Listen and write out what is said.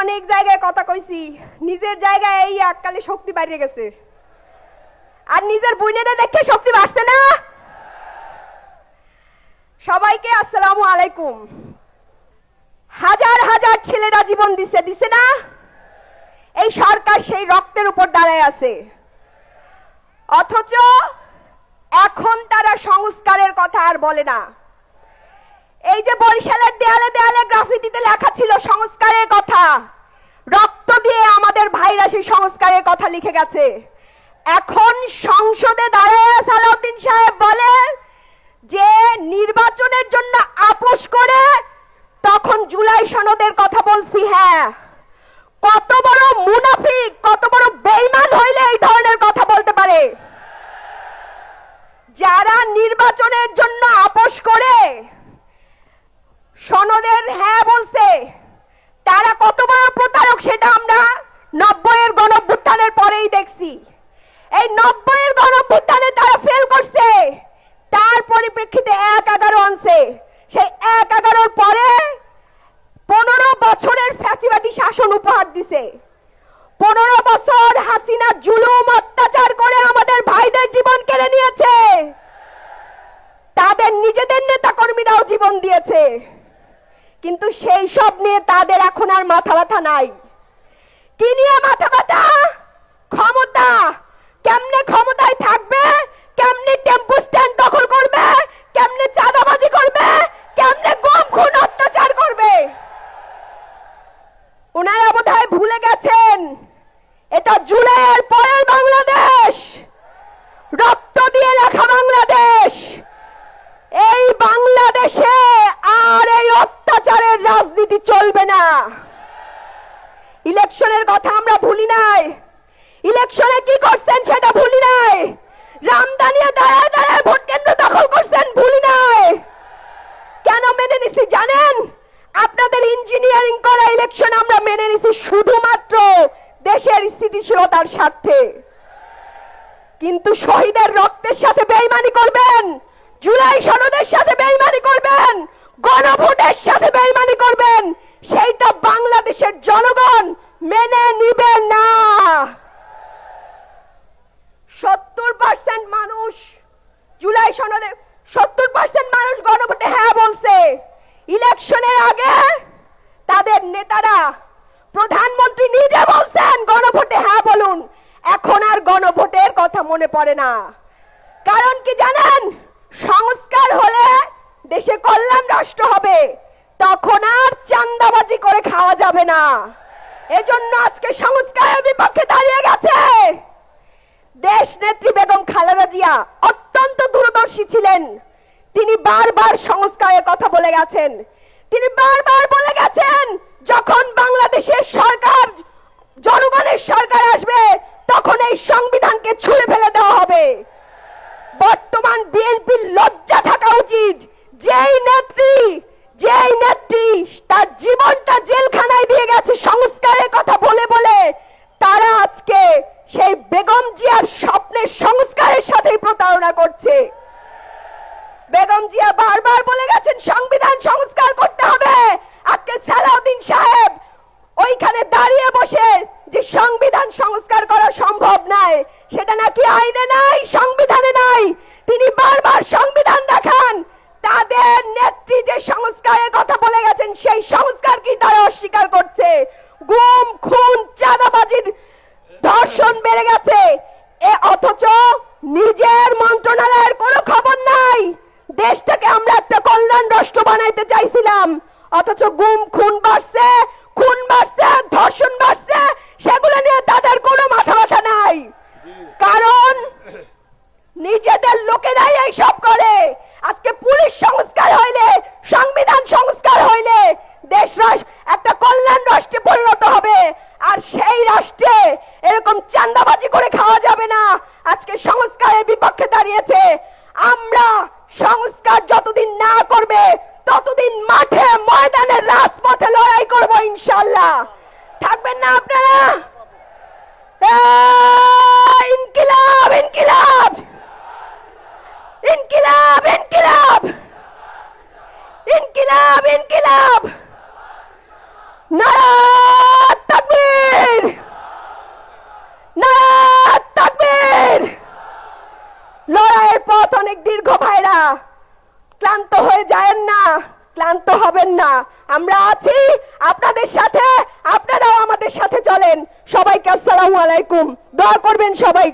অনেক জায়গায় কথা কইছি, নিজের জায়গায় এই এককালে শক্তি বাড়িয়ে গেছে। আর নিজের বুইনেরে দেখে শক্তি বাড়ছে না। সবাইকে আসসালামু আলাইকুম। হাজার হাজার ছেলেরা জীবন দিছে না? এই সরকার সেই রক্তের উপর দাঁড়ায় আছে। অথচ এখন তারা সংস্কারের কথা আর বলে না। এই যে বরিশালের দেয়ালে দেয়ালে গ্রাফিতিতে লেখা ছিল সংস্কারের কথা, রক্ত দিয়ে আমাদের ভাইরা সেই সংস্কারের কথা লিখে গেছে। এখন সংসদে দাঁড়ায় সালাউদ্দিন সাহেব বলে যে নির্বাচনের জন্য আপোষ করে তখন জুলাই সনদের কথা বলছি। হ্যাঁ, কত বড় মুনাফিক, কত বড় বেঈমান হইলে এই ধরনের কথা বলতে পারে? যারা নির্বাচনের জন্য আপোষ করে সনদের হ্যাঁ বলছে, তারা কত বড় প্রতারক সেটা আমরা 90-এর গণঅভ্যুত্থানের পরেই দেখছি। এই 90-এর গণঅভ্যুত্থানে তারা ফেল করছে, তার পরিপ্রেক্ষিতে 1-11 আনছে। সেই 1-11-র পরে 15 বছরের ফ্যাসিবাদী শাসন উপহার দিছে। 15 বছর হাসিনা জুলুম অত্যাচার করে আমাদের ভাইদের জীবন কেড়ে নিয়েছে। তাদের নিজেদের নেতা কর্মীরাও জীবন দিয়েছে, কিন্তু সেই সব নিয়ে তাদের এখন আর মাথা ব্যথা নাই। কি নিয়ে মাথা ব্যথা? ক্ষমতা। কেমনে ক্ষমতায় থাকবে, কেমনে টেম্পো স্ট্যান্ড দখল করবে, কেমনে চাঁদাবাজি করবে, কেমনে গুম খুন অত্যাচার করবে। ওনারা বোধহয় ভুলে গেছেন এটা জুলাইয়ের পরের বাংলাদেশ, রক্ত দিয়ে লেখা বাংলাদেশ। এই বাংলাদেশে আর এই অত্যাচারের রাজনীতি চলবে না। ইলেকশনের কথা আমরা ভুলি নাই, ইলেকশনে কি করছেন সেটা ভুলি নাই, রামদানিয়া দাঁড়ায় দাঁড়ায় ভোট কেন্দ্র দখল করছেন ভুলি নাই। কেন মেনে নিছি জানেন? আপনাদের ইঞ্জিনিয়ারিং করা ইলেকশন আমরা মেনে নিছি শুধুমাত্র দেশের স্থিতিশীলতার স্বার্থে। কিন্তু শহীদের রক্তের সাথে বেঈমানি করবেন, জুলাই সনদের সাথে বেঈমানি করবেন, গণভোটের সাথে বেঈমানি করবেন, সেইটা বাংলাদেশের জনগণ মেনে নিবে না। 70% মানুষ জুলাই সনদে, 70% মানুষ গণভোটে হ্যাঁ বলছে। ইলেকশনের আগে তাদের নেতারা, প্রধানমন্ত্রী নিজে বলছেন গণভোটে হ্যাঁ বলুন। এখন আর গণভোটের কথা মনে পড়ে না। কারণ কি জানেন? সংস্কার হলে দেশে কল্যাণ রাষ্ট্র হবে, তখন আর চাঁদাবাজি করে খাওয়া যাবে না। এজন্য আজকে সংস্কারের বিপক্ষে দাঁড়িয়ে গেছে। দেশ নেত্রী বেগম খালেদা জিয়া অত্যন্ত দূরদর্শী ছিলেন। তিনি বারবার সংস্কারের কথা বলে গেছেন। তিনি বারবার বলে গেছেন যখন বাংলাদেশের সরকার, জনগণের সরকার আসবে, তখন এই সংবিধানকে ছুঁড়ে ফেলে দেওয়া হবে। বর্তমান বিএনপির লজ্জা থাকা উচিত। যেই নেত্রী তার জীবনটা জেলখানায় দিয়ে গেছে সংস্কারের কথা বলে বলে, তারা আজকে সেই বেগম জিয়ার স্বপ্নের সংস্কারের সাথেই প্রতারণা করছে। বেগম জিয়া বারবার বলে গেছেন সংবিধান সংস্কার করতে হবে। আজকে সালাউদ্দিন সাহেব ওইখানে দাঁড়িয়ে বসে যে সংবিধান সংস্কার করা সম্ভব নয়, সেটা নাকি আইনে নাই, সংবিধানে নাই, তিনি বারবার সংবিধান দেখান। তাদের নেত্রী যে সংস্কারের কথা বলে গেছেন সেই সংস্কার কি তারা অস্বীকার করছে। গুম খুন চাঁদাবাজির ধর্ষণ বেড়ে গেছে, অথচ নিজের মন্ত্রণালয়ের কোনো খবর নাই। দেশটাকে আমরা একটা কল্যাণ রাষ্ট্র বানাইতে চাইছিলাম, অথচ গুম খুন বাড়ছে, ধর্ষণ বাড়ছে, সেগুলো নিয়ে তাদের কোনো মাথা ব্যথা নাই। কারণ নিজেদের লোকেরাই এই সব করে। আজকে পুলিশ সংস্কার হইলে, সংবিধান সংস্কার হইলে দেশ একটা কল্যাণ রাষ্ট্রে পরিণত হবে। আর সেই রাষ্ট্রে এরকম চাঁদাবাজি করে খাওয়া যাবে না। আজকে সংস্কারের বিপক্ষে দাঁড়িয়েছে। আমরা সংস্কার যতদিন না করবে ততদিন মাঠে ময়দানে রাজপথে লড়াই করব ইনশাআল্লাহ। থাকবেন না আপনারা? ইনকিলাব ইনকিলাব ইনকিলাব ইনকিলাব ইনকিলাব ইনকিলাব নারা সাংবাদিক দীর্ঘ ভাইরা, ক্লান্ত হয়ে যায়েন না, ক্লান্ত হবেন না, আমরা আছি আপনাদের সাথে, আপনারাও আমাদের সাথে চলেন। সবাইকে আসসালামু আলাইকুম, দোয়া করবেন সবাই।